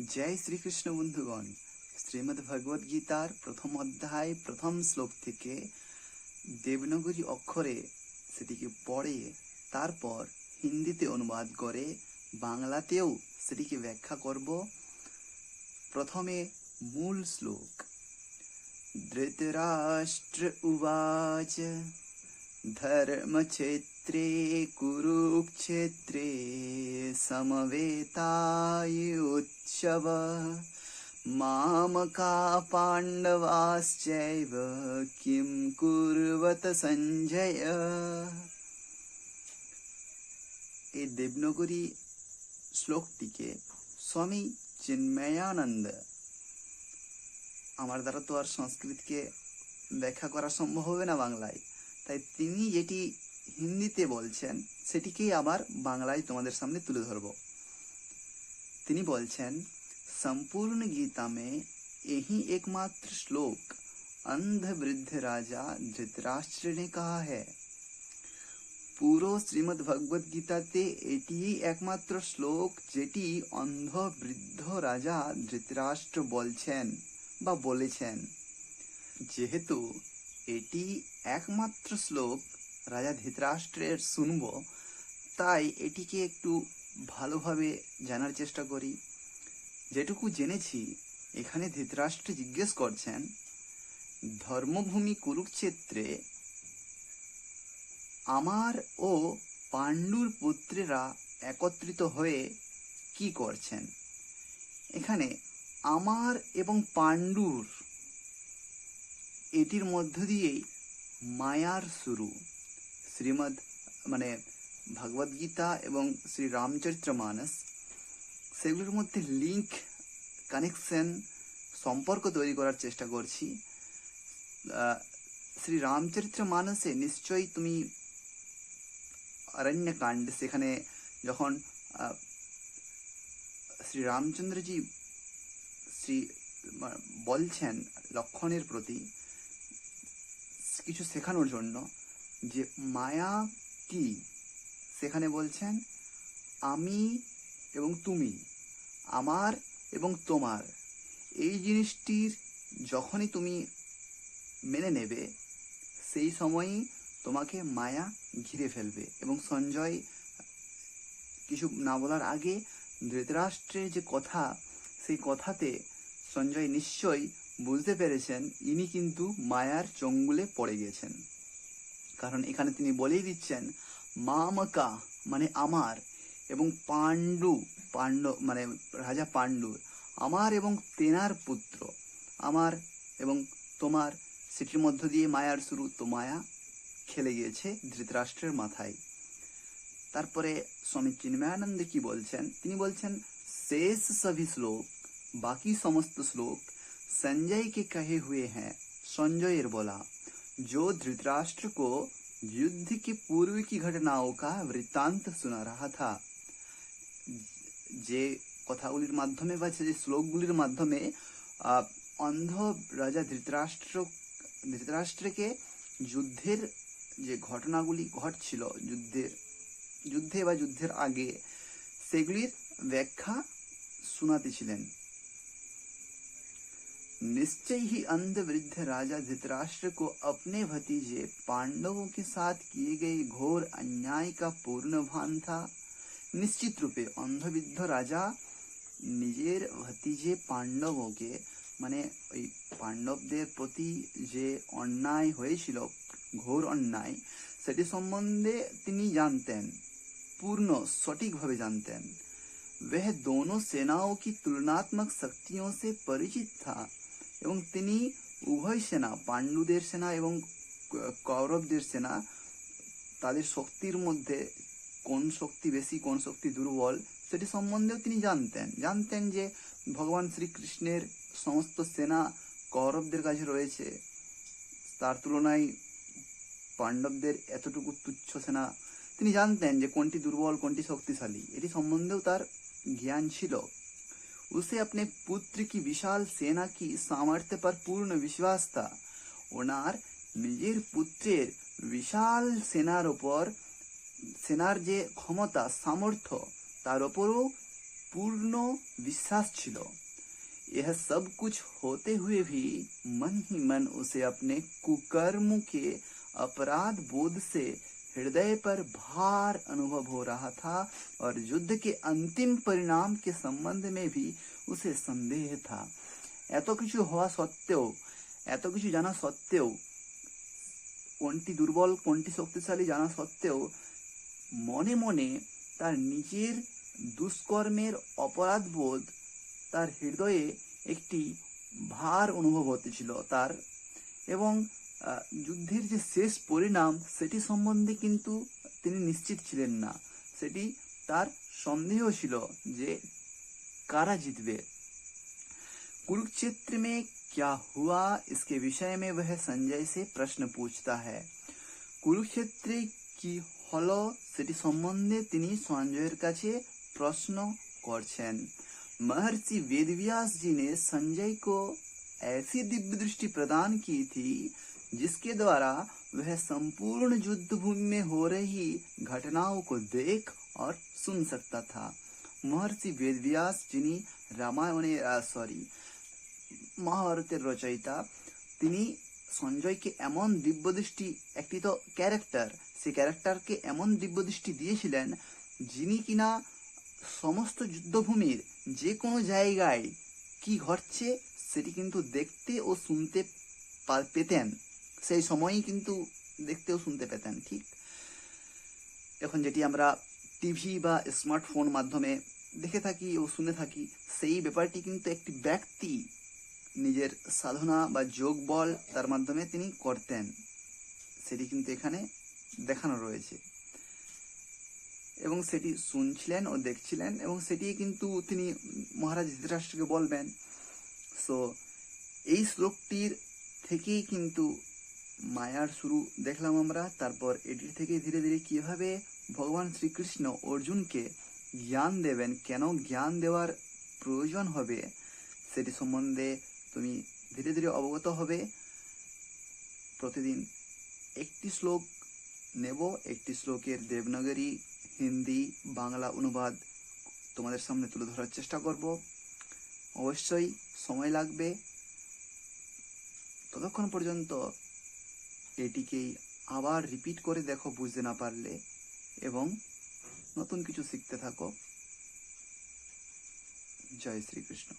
जय श्री कृष्ण बंधुगण। श्रीमद् भगवद गीतार प्रथम अध्याय प्रथम श्लोक থেকে দেবনাগরী অক্ষরে সেটিকে পড়ে তারপর হিন্দিতে অনুবাদ করে বাংলাতেও সেটিকে ব্যাখ্যা করব। প্রথমে মূল শ্লোক। ধৃতরাষ্ট্র উবাচ धर्मक्षेत्रे कुरुक्षेत्रे समवेतायुत्सव मामका पाण्डवाश्चैव किं कुर्वत সঞ্জয়। এই দেবনাগরী শ্লোকটিকে স্বামী চিন্ময়ানন্দ, আমার দ্বারা তো আর সংস্কৃতকে ব্যাখ্যা করা সম্ভব হবে না বাংলায়, তাই তিনি যেটি হিন্দিতে বলছেন সেটিকেই আবার বাংলায় তোমাদের সামনে তুলে ধরব। তিনি বলছেন, संपूर्ण गीता में यही एकमात्र श्लोक अंध वृद्ध राजा धृतराष्ट्र ने कहा है। পুরো শ্রীমদ্ ভগবদ গীতাতে এটিই একমাত্র শ্লোক যেটি অন্ধ বৃদ্ধ রাজা ধৃতরাষ্ট্র বলছেন বা বলেছেন। যেহেতু এটি একমাত্র শ্লোক রাজা ধৃতরাষ্ট্রের শুনব, তাই এটিকে একটু ভালোভাবে জানার চেষ্টা করি। যেটুকু জেনেছি, এখানে ধৃতরাষ্ট্র জিজ্ঞেস করছেন, ধর্মভূমি কুরুক্ষেত্রে আমার ও পাণ্ডুর পুত্রেরা একত্রিত হয়ে কি করছেন। এখানে আমার এবং পাণ্ডুর, এটির মধ্য দিয়েই মায়ার শুরু। শ্রীমদ ভগবদ গীতা এবং শ্রী রামচরিতমানস, সেগুলোর মধ্যে লিঙ্ক, কানেকশন, সম্পর্ক তৈরি করার চেষ্টা করছি। শ্রী রামচরিতমানসে নিশ্চয়ই তুমি অরণ্যকাণ্ড, সেখানে যখন শ্রী রামচন্দ্রজি বলছেন লক্ষণের প্রতি কিছু শেখানোর জন্য যে মায়া কি, সেখানে বলছেন আমি এবং তুমি, আমার এবং তোমার, এই জিনিসটির যখনই তুমি মেনে নেবে সেই সময়ই তোমাকে মায়া ঘিরে ফেলবে। এবং সঞ্জয় কিছু না বলার আগে ধৃতরাষ্ট্রের যে কথা, সেই কথাতে সঞ্জয় নিশ্চয়ই বুঝতে পেরেছেন ইনি কিন্তু মায়ার চঙ্গুলে পড়ে গেছেন। কারণ এখানে তিনি বলেই দিচ্ছেন মামকা মানে আমার, এবং পাণ্ডু রাজা পাণ্ডুর, আমার এবং তেনার পুত্র, আমার এবং তোমার, সেটির মধ্য দিয়ে মায়ার শুরু। তো মায়া খেলে গিয়েছে ধৃতরাষ্ট্রের মাথায়। তারপরে স্বামী চিন্ময়ানন্দ কি বলছেন, তিনি বলছেন শেষ সভি শ্লোক, বাকি সমস্ত শ্লোক संजय के कहे हुए हैं। संजय बोला जो धृतराष्ट्र को युद्ध के पूर्व की घटनाओं का वृत्तांत सुना रहा था। যে কথাগুলির মাধ্যমে বা যে শ্লোকগুলির মাধ্যমে অন্ধ রাজা ধৃতরাষ্ট্রকে যুদ্ধের যে ঘটনাগুলি ঘটছিল যুদ্ধে বা যুদ্ধের আগে, সেগুলির ব্যাখ্যা শোনাতেছিলেন। निश्चय ही अंध वृद्ध राजा धृतराष्ट्र को अपने भतीजे पांडवों के साथ किए गए घोर अन्याय का पूर्ण भान था। निश्चित रूपे अंधबृद्ध राजा নিজের ভতিজে পাণ্ডবকে, মানে ওই পাণ্ডবদের প্রতি যে অন্যায় হয়েছিল, ঘোর অন্যায়, সেটি সম্বন্ধে তিনি জানতেন, পূর্ণ সঠিকভাবে জানতেন। वह दोनों सेनाओं की तुलनात्मक शक्तियों से परिचित था। এবং তিনি উভয় সেনা, পাণ্ডুদের সেনা এবং কৌরবদের সেনা, তাদের শক্তির মধ্যে কোন শক্তি বেশি কোন শক্তি দুর্বল সেটি সম্বন্ধেও তিনি জানতেন যে ভগবান শ্রীকৃষ্ণের সমস্ত সেনা কৌরবদের কাছে রয়েছে, তার তুলনায় পাণ্ডবদের এতটুকু তুচ্ছ সেনা। তিনি জানতেন যে কোনটি দুর্বল কোনটি শক্তিশালী, এটি সম্বন্ধেও তার জ্ঞান ছিল। उसे अपने पुत्र की विशाल सेना की सामर्थ्य पर पूर्ण विश्वास था। ওনার নিজের পুত্রের বিশাল সেনার যে ক্ষমতা, সামর্থ্য, তার উপরও पूर्ण विश्वास छिलो। यह सब कुछ होते हुए भी मन ही मन उसे अपने कुकर्म के अपराध बोध से हृदय पर भार अनुभव हो रहा था और युद्ध के अंतिम परिणाम के संबंध में भी उसे संदेह था। এত কিছু হওয়া সত্ত্বেও, এত কিছু জানা সত্ত্বেও, কোনটি দুর্বল কোনটি শক্তিশালী জানা সত্ত্বেও মনে মনে তার নিজের দুষ্কর্মের অপরাধবোধ তার হৃদয়ে একটি ভার অনুভব হতেছিল তার, এবং যুদ্ধের যে শেষ পরিণাম সেটি সম্বন্ধে কিন্তু তিনি নিশ্চিত ছিলেন না। সেটি তার সন্দেহ ছিল যে কারা জিতবে। कुरुक्षेत्र में क्या हुआ इसके विषय में वह संजय से प्रश्न पूछता है। কুরুক্ষেত্রে কি হলো সেটি সম্বন্ধে তিনি সঞ্জয়ের কাছে প্রশ্ন করছেন। महर्षि वेदव्यास जी ने संजय को ऐसी दिव्य दृष्टि प्रदान की थी जिसके द्वारा वह संपूर्ण युद्ध भूमि में हो रही घटनाओं को देख और सुन सकता था। महर्षि वेदव्यास जिनी रामायणे মহাভারতের রচয়িতা, তিনি সঞ্জয়কে এমন দিব্যদৃষ্টি, একটি তো ক্যারেক্টার, সেই ক্যারেক্টারকে এমন দিব্যদৃষ্টি দিয়েছিলেন যিনি কিনা সমস্ত যুদ্ধভূমির যে কোনো জায়গায় কি ঘটছে সেটি কিন্তু দেখতে ও শুনতে পেতেন, সেই সময়ই কিন্তু দেখতে ও শুনতে পেতেন। ঠিক এখন যেটি আমরা টিভি বা স্মার্টফোন মাধ্যমে দেখে থাকি ও শুনে থাকি, সেই ব্যাপারটি কিন্তু একটি ব্যক্তি নিজের সাধনা বা যোগ বল তার মাধ্যমে তিনি করতেন, সেটি কিন্তু এখানে দেখানো রয়েছে এবং সেটি শুনছিলেন ও দেখছিলেন এবং সেটি কিন্তু তিনি মহারাজ ধৃতরাষ্ট্রকে বলবেন। সো এই শ্লোকটির থেকেই কিন্তু মায়ার শুরু দেখলাম আমরা। তারপর এটির থেকে ধীরে ধীরে কিভাবে ভগবান শ্রীকৃষ্ণ অর্জুনকে জ্ঞান দেবেন, কেন জ্ঞান দেওয়ার প্রয়োজন হবে সেটি সম্বন্ধে তুমি ধীরে ধীরে অবগত হবে। প্রতিদিন একটি শ্লোক নেব, একটি শ্লোকের দেবনাগরী, হিন্দি, বাংলা অনুবাদ তোমাদের সামনে তুলে ধরার চেষ্টা করব। অবশ্যই সময় লাগবে, ততক্ষণ পর্যন্ত এটিকেই আবার রিপিট করে দেখো বুঝতে না পারলে, এবং নতুন কিছু শিখতে থাকো। জয় শ্রীকৃষ্ণ।